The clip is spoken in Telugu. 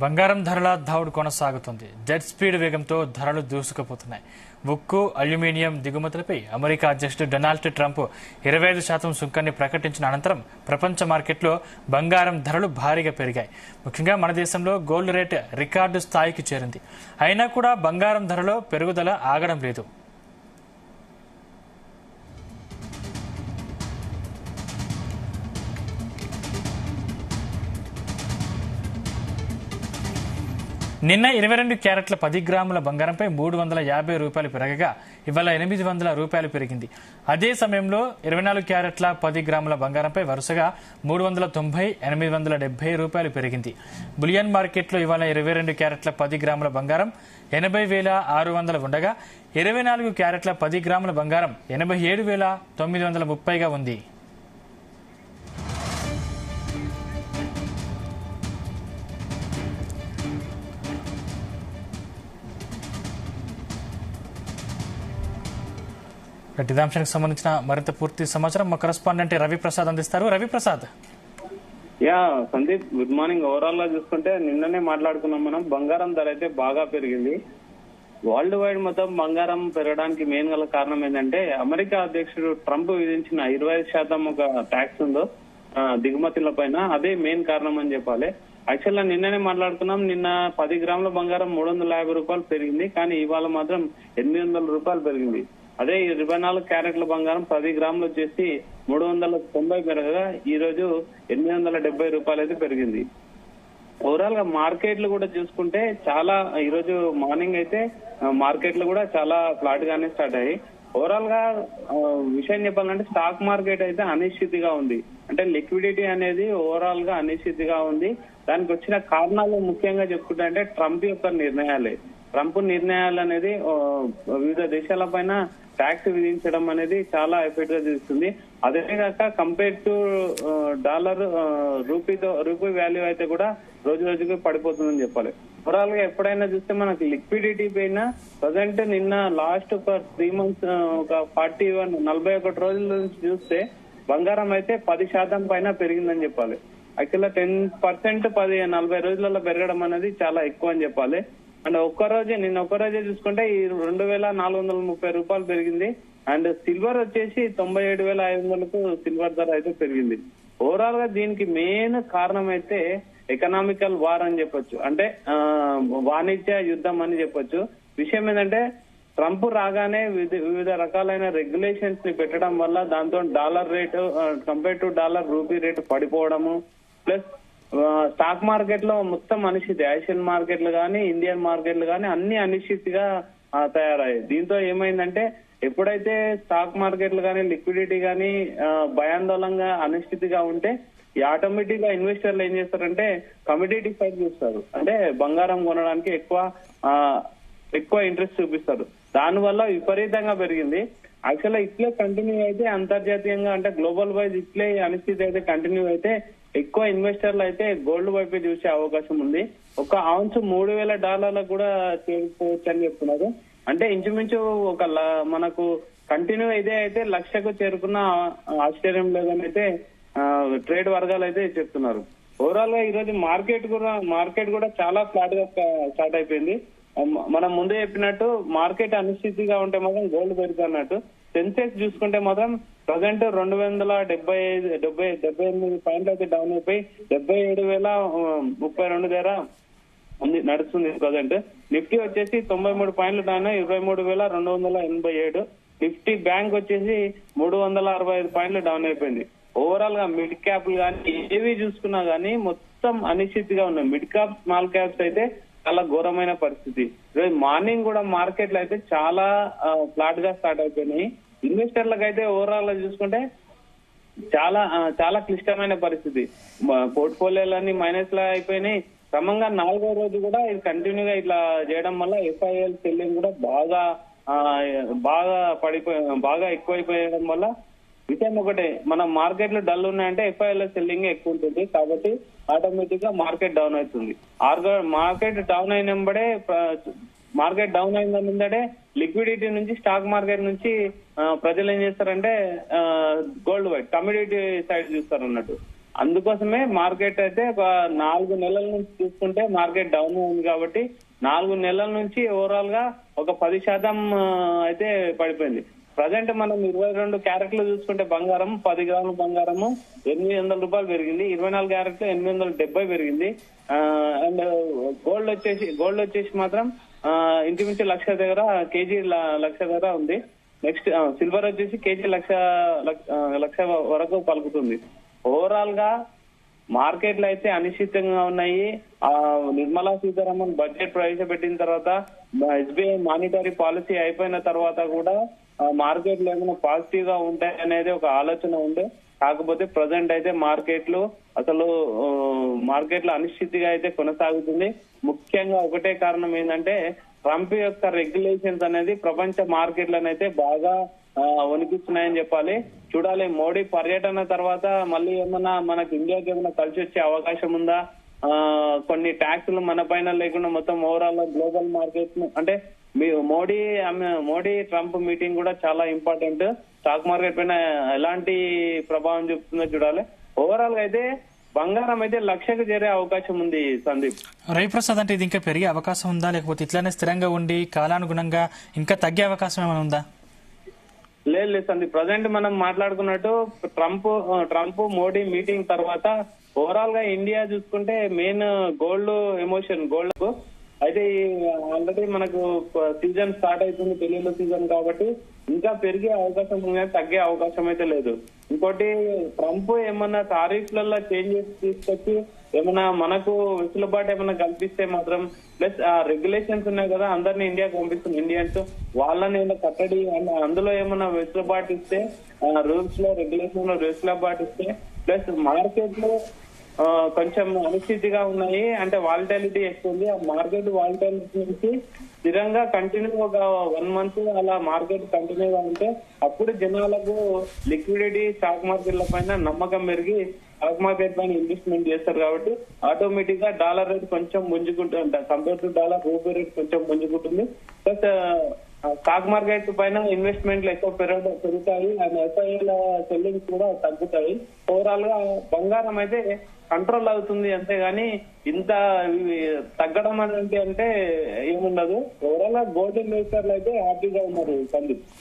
బంగారం ధరల దౌడు కొనసాగుతుంది. జెట్ స్పీడ్ వేగంతో ధరలు దూసుకుపోతున్నాయి. ఉక్కు, అల్యూమినియం దిగుమతులపై అమెరికా అధ్యక్షుడు డొనాల్డ్ ట్రంప్ 25% సుంకాన్ని ప్రకటించిన అనంతరం ప్రపంచ మార్కెట్లో బంగారం ధరలు భారీగా పెరిగాయి. ముఖ్యంగా మన దేశంలో గోల్డ్ రేట్ రికార్డు స్థాయికి చేరింది. అయినా కూడా బంగారం ధరలో పెరుగుదల ఆగడం లేదు. నిన్న 22 క్యారెట్ల 10 గ్రాముల బంగారంపై 350 రూపాయలు పెరగగా ఇవాళ 800 రూపాయలు పెరిగింది. అదే సమయంలో 24 క్యారెట్ల 10 గ్రాముల బంగారంపై వరుసగా 390, 870 రూపాయలు పెరిగింది. బులియన్ మార్కెట్లో ఇవాళ 22 క్యారెట్ల 10 గ్రాముల బంగారం 80,600 ఉండగా 24 క్యారెట్ల 10 గ్రాముల బంగారం 87,930గా ఉంది. ఇదే అంశానికి సంబంధించిన మరింత పూర్తి సమాచారం మా కరెస్పాండెంట్ రవిప్రసాద్ అందిస్తారు. Ravi Prasad. Sandeep, good morning. Overall గా చూసుకుంటే నిన్ననే మాట్లాడుకున్నాం మనం, బంగారం ధర అయితే బాగా పెరిగింది. వరల్డ్ వైడ్ మొత్తం బంగారం పెరగడానికి మెయిన్ గల కారణం ఏంటంటే అమెరికా అధ్యక్షుడు ట్రంప్ విధించిన 25% ఒక ట్యాక్స్ ఉందో దిగుమతుల పైన, అదే మెయిన్ కారణం అని చెప్పాలి. యాక్చువల్ గా నిన్ననే మాట్లాడుకున్నాం, నిన్న 10 గ్రాముల బంగారం 350 రూపాయలు పెరిగింది, కానీ ఇవాళ మాత్రం 800 రూపాయలు పెరిగింది. అదే 24 క్యారెట్ల బంగారం 10 గ్రాములు వచ్చేసి 390 పెరగగా ఈ రోజు 870 రూపాయలు అయితే పెరిగింది. ఓవరాల్ గా మార్కెట్లు కూడా చూసుకుంటే చాలా, ఈ రోజు మార్నింగ్ అయితే మార్కెట్లు కూడా చాలా ఫ్లాట్ గానే స్టార్ట్ అయ్యాయి. ఓవరాల్ గా విషయం చెప్పాలంటే స్టాక్ మార్కెట్ అయితే అనిశ్చితిగా ఉంది. అంటే లిక్విడిటీ అనేది ఓవరాల్ గా అనిశ్చితిగా ఉంది. దానికి వచ్చిన కారణాలు ముఖ్యంగా చెప్పుకుంటే అంటే ట్రంప్ యొక్క నిర్ణయాలే. ట్రంప్ నిర్ణయాలు అనేది వివిధ దేశాల పైన ట్యాక్స్ విధించడం అనేది చాలా ఎఫెక్ట్ గా చూస్తుంది. అదేగాక compare to dollar, rupee value అయితే కూడా రోజు రోజుకి పడిపోతుందని చెప్పాలి. ఓవరాల్ గా ఎప్పుడైనా చూస్తే మనకి లిక్విడిటీ పైన ప్రజెంట్ నిన్న లాస్ట్ ఒక 3 months ఒక 41 రోజుల నుంచి చూస్తే బంగారం అయితే 10% పైన పెరిగిందని చెప్పాలి. యాక్చువల్గా 10% 40 రోజులలో పెరగడం అనేది చాలా ఎక్కువ అని చెప్పాలి. అండ్ నిన్న ఒక్కరోజే చూసుకుంటే ఈ 2,430 రూపాయలు పెరిగింది. అండ్ సిల్వర్ వచ్చేసి 97,500కు సిల్వర్ ధర అయితే పెరిగింది. ఓవరాల్ గా దీనికి మెయిన్ కారణం అయితే ఎకనామికల్ వార్ అని చెప్పొచ్చు, అంటే వాణిజ్య యుద్ధం అని చెప్పొచ్చు. విషయం ఏంటంటే ట్రంప్ రాగానే వివిధ రకాలైన రెగ్యులేషన్స్ ని పెట్టడం వల్ల దాంతో dollar rate compare to dollar rupee rate పడిపోవడము, ప్లస్ స్టాక్ మార్కెట్ లో మొత్తం అనిశ్చితి, ఏషియన్ మార్కెట్లు కానీ ఇండియన్ మార్కెట్లు కానీ అన్ని అనిశ్చితిగా తయారయ్యాయి. దీంతో ఏమైందంటే ఎప్పుడైతే స్టాక్ మార్కెట్లు కానీ లిక్విడిటీ కానీ భయాందోళనగా అనిశ్చితిగా ఉంటే ఆటోమేటిక్ గా ఇన్వెస్టర్లు ఏం చేస్తారంటే కమోడిటీ సైడ్ చూస్తారు, అంటే బంగారం కొనడానికి ఎక్కువ ఇంట్రెస్ట్ చూపిస్తారు. దానివల్ల విపరీతంగా పెరిగింది. యాక్చువల్గా ఇట్లే కంటిన్యూ అయితే అంతర్జాతీయంగా అంటే గ్లోబల్ వైజ్ ఇట్లే అనిశ్చితి అయితే కంటిన్యూ అయితే ఎక్కువ ఇన్వెస్టర్లు అయితే గోల్డ్ వైపు చూసే అవకాశం ఉంది. ఒక ఔన్స్ $3,000 కూడా చేరుకోవచ్చు అని చెప్తున్నారు. అంటే ఇంచుమించు మనకు కంటిన్యూ ఇదే అయితే 1,00,000కు చేరుకున్న ఆశ్చర్యం లేదని అయితే ట్రేడ్ వర్గాలు అయితే చెప్తున్నారు. ఓవరాల్ గా ఈ రోజు మార్కెట్ కూడా చాలా ఫ్లాట్ గా స్టార్ట్ అయిపోయింది. మనం ముందే చెప్పినట్టు మార్కెట్ అనిశ్చితిగా ఉంటే మాత్రం గోల్డ్ పెరుగుతున్నట్టు. సెన్సెక్స్ చూసుకుంటే మాత్రం ప్రజెంట్ 275 పాయింట్లు అయితే డౌన్ అయిపోయి 77,032 దగ్గర నడుస్తుంది ప్రజెంట్. నిఫ్టీ వచ్చేసి 93 పాయింట్లు డౌన్ 23,287. నిఫ్టీ బ్యాంక్ వచ్చేసి 365 పాయింట్లు డౌన్ అయిపోయింది. ఓవరాల్ గా మిడ్ క్యాప్లు కానీ ఏవి చూసుకున్నా గానీ మొత్తం అనిశ్చితిగా ఉన్నాయి. మిడ్ క్యాప్, స్మాల్ క్యాప్స్ అయితే చాలా ఘోరమైన పరిస్థితి. ఈరోజు మార్నింగ్ కూడా మార్కెట్లు అయితే చాలా ఫ్లాట్ గా స్టార్ట్ అయిపోయినాయి. ఇన్వెస్టర్లకు అయితే ఓవరాల్ గా చూసుకుంటే చాలా క్లిష్టమైన పరిస్థితి. పోర్ట్ఫోలియోలన్నీ మైనస్ లా అయిపోయినాయి. క్రమంగా 4వ రోజు కూడా ఇది కంటిన్యూగా ఇట్లా చేయడం వల్ల FIL సెల్లింగ్ కూడా బాగా ఎక్కువైపోయడం వల్ల విషయం ఒకటే, మన మార్కెట్లు డల్ ఉన్నాయంటే FIL సెల్లింగ్ ఎక్కువ ఉంటుంది, కాబట్టి ఆటోమేటిక్ గా మార్కెట్ డౌన్ అవుతుంది. మార్కెట్ డౌన్ అయినప్పుడే మార్కెట్ డౌన్ అయిందనుందటే లిక్విడిటీ నుంచి స్టాక్ మార్కెట్ నుంచి ప్రజలు ఏం చేస్తారంటే గోల్డ్ వైట్ కమోడిటీ సైడ్ చూస్తారు అన్నట్టు. అందుకోసమే మార్కెట్ అయితే ఒక 4 నెలల నుంచి చూసుకుంటే మార్కెట్ డౌన్ ఉంది కాబట్టి 4 నెలల నుంచి ఓవరాల్ గా ఒక 10% అయితే పడిపోయింది. ప్రజెంట్ మనం 22 క్యారెట్లు చూసుకుంటే బంగారం 10 గ్రాముల బంగారము 800 రూపాయలు పెరిగింది. 24 క్యారెట్లు 870 పెరిగింది. అండ్ గోల్డ్ వచ్చేసి మాత్రం ఇంచుమించు లక్ష దగ్గర కేజీ లక్ష దగ్గర ఉంది. నెక్స్ట్ సిల్వర్ వచ్చేసి కేజీ లక్ష వరకు పలుకుతుంది. ఓవరాల్ గా మార్కెట్లు అయితే అనిశ్చితంగా ఉన్నాయి. నిర్మలా సీతారామన్ బడ్జెట్ ప్రవేశపెట్టిన తర్వాత ఎస్బీఐ మానిటరీ పాలసీ అయిపోయిన తర్వాత కూడా మార్కెట్లు ఏమైనా పాజిటివ్ గా ఉంటాయి అనేది ఒక ఆలోచన ఉండే. కాకపోతే ప్రజెంట్ అయితే మార్కెట్లు అనిశ్చితిగా అయితే కొనసాగుతుంది. ముఖ్యంగా ఒకటే కారణం ఏంటంటే ట్రంప్ యొక్క రెగ్యులేషన్స్ అనేది ప్రపంచ మార్కెట్లను అయితే బాగా వణికిస్తున్నాయని చెప్పాలి. చూడాలి మోడీ పర్యటన తర్వాత మళ్ళీ ఏమన్నా మనకు ఇండియాకి ఏమైనా కలిసి వచ్చే అవకాశం ఉందా, కొన్ని ట్యాక్సులు మన పైన లేకుండా మొత్తం ఓవరాల్ గ్లోబల్ మార్కెట్ అంటే మోడీ ట్రంప్ మీటింగ్ కూడా చాలా ఇంపార్టెంట్. స్టాక్ మార్కెట్ పైన ఎలాంటి ప్రభావం చూపుతుందో చూడాలి. ఓవరాల్ గా అయితే బంగారం అయితే లక్షకు చేరే అవకాశం ఉంది. సందీప్, రవిప్రసాద్, అంటే ఇది ఇంకా పెరిగే అవకాశం ఉందా, లేకపోతే ఇట్లానే స్థిరంగా ఉండి కాలానుగుణంగా ఇంకా తగ్గే అవకాశం ఏమైనా ఉందా? లేదు సందీప్, ప్రజెంట్ మనం మాట్లాడుకున్నట్టు ట్రంప్ మోడీ మీటింగ్ తర్వాత ఓవరాల్ గా ఇండియా చూసుకుంటే మెయిన్ గోల్డ్ అయితే ఆల్రెడీ మనకు సీజన్ స్టార్ట్ అవుతుంది, పెళ్లిళ్ళ సీజన్ కాబట్టి ఇంకా పెరిగే అవకాశం ఉంది, తగ్గే అవకాశం అయితే లేదు. ఇంకోటి ట్రంప్ ఏమన్నా టారిఫ్లలో చేంజెస్ తీసుకొచ్చి ఏమన్నా మనకు వెసులుబాటు ఏమన్నా కల్పిస్తే మాత్రం, ప్లస్ ఆ రెగ్యులేషన్స్ ఉన్నాయి కదా అందరినీ ఇండియాకి పంపిస్తుంది ఇండియన్స్, వాళ్ళని ఏమైనా కట్టడి అందులో ఏమన్నా వెసులుబాటు ఇస్తే, రూల్స్ లో రెగ్యులేషన్ లో వెసులుబాటు ఇస్తే, ప్లస్ మార్కెట్ లో కొంచెం అనిశ్చితిగా ఉన్నాయి అంటే వాలిటాలిటీ ఎక్కువ ఉంది. ఆ మార్కెట్ వాలిటాలిటీ నుంచి స్థిరంగా కంటిన్యూ ఒక 1 మంత్ అలా మార్కెట్ కంటిన్యూగా ఉంటే అప్పుడు జనాలకు లిక్విడిటీ స్టాక్ మార్కెట్ల పైన నమ్మకం పెరిగి స్టాక్ మార్కెట్ పైన ఇన్వెస్ట్మెంట్ చేస్తారు. కాబట్టి ఆటోమేటిక్ గా డాలర్ రేట్ కొంచెం పుంజుకుంటుంది, compare to dollar rupee rate కొంచెం పుంజుకుంటుంది. ప్లస్ స్టాక్ మార్కెట్ పైన ఇన్వెస్ట్మెంట్లు ఎక్కువ పెరుగుతాయి అండ్ ఎఫ్ఐల సెల్లింగ్స్ కూడా తగ్గుతాయి. ఓవరాల్ గా బంగారం అయితే కంట్రోల్ అవుతుంది, అంతేగాని ఇంత తగ్గడం అంటే ఏముండదు. ఓవరాల్ గా గోల్డ్ ఇన్వెస్టర్లు అయితే హ్యాపీగా ఉన్నారు సందీప్.